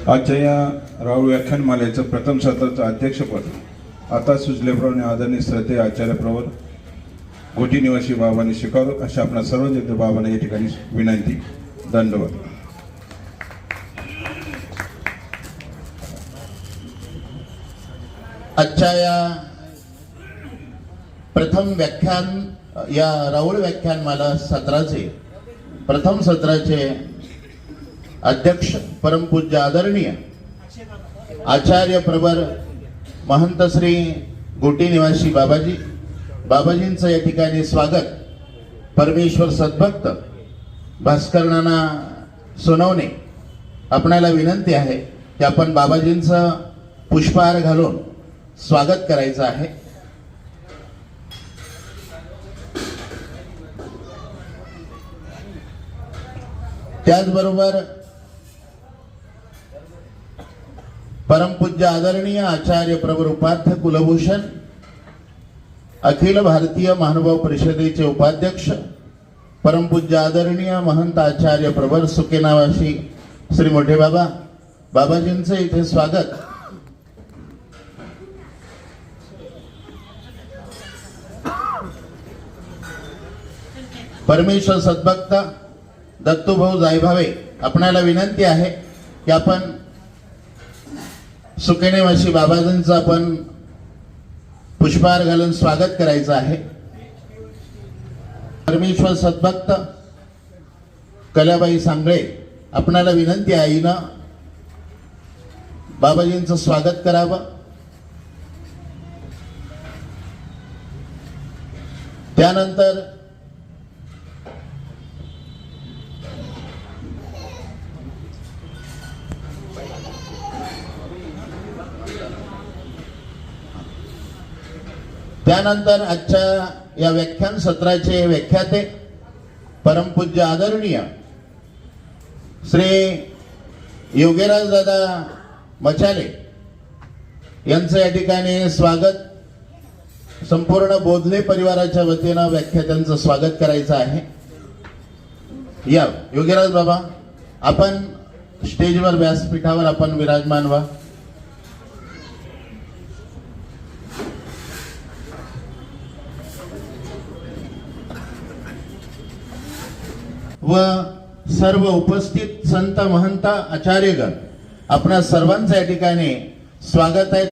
आजच्या या राहुल व्याख्यानमालेचं प्रथम सत्राचं अध्यक्षपद आता सुचल्याप्रमाणे आदरणीय श्रद्धेय आचार्य प्रवर गोटी निवासी बाबांनी स्वीकारू अशा आपल्या सर्व बाबांना या ठिकाणी विनंती. दंडवत. आजच्या या प्रथम व्याख्यान या राहुल व्याख्यानमाला सत्राचे प्रथम सत्राचे अध्यक्ष परमपूज्य आदरणीय आचार्य प्रवर महंत श्री गोटी निवासी बाबाजींचं या ठिकाणी स्वागत. परमेश्वर सद्भक्त भास्कर नाना सोनवणे आपणाला विनंती आहे की आपण बाबाजींचं पुष्पहार घालून स्वागत करायचं आहे. त्याचबरोबर परमपूज्य आदरणीय आचार्य प्रवर उपाध्य कुलभूषण अखिल भारतीय महानुभाव परिषदेचे उपाध्यक्ष परमपूज्य आदरणीय महंत आचार्य प्रवर सुकेनावासी श्री मोठे बाबाजींचे इथे स्वागत. परमेश्वर सद्भक्त दत्तूभाऊ जायभावे आपणाला विनंती आहे की आपण सुकेनेवासी बाबाजींचं आपण पुष्पहार घालून स्वागत करायचं आहे. परमेश्वर सद्भक्त कलाबाई सांगळे आपणाला विनंती आहे हिनं बाबाजींचं स्वागत करावं. त्यानंतर आजच्या या व्याख्यान सत्राचे व्याख्याते परमपूज्य आदरणीय श्री योगेराज दादा मचाले यांचं या ठिकाणी स्वागत. संपूर्ण बोधले परिवाराच्या वतीनं व्याख्यात्यांचं स्वागत करायचं आहे. या योगेराज बाबा आपण स्टेजवर व्यासपीठावर आपण विराजमान व्हा. व सर्व उपस्थित संत महंत आचार्यगण आपणा सर्वांचं या ठिकाणी स्वागत आहे.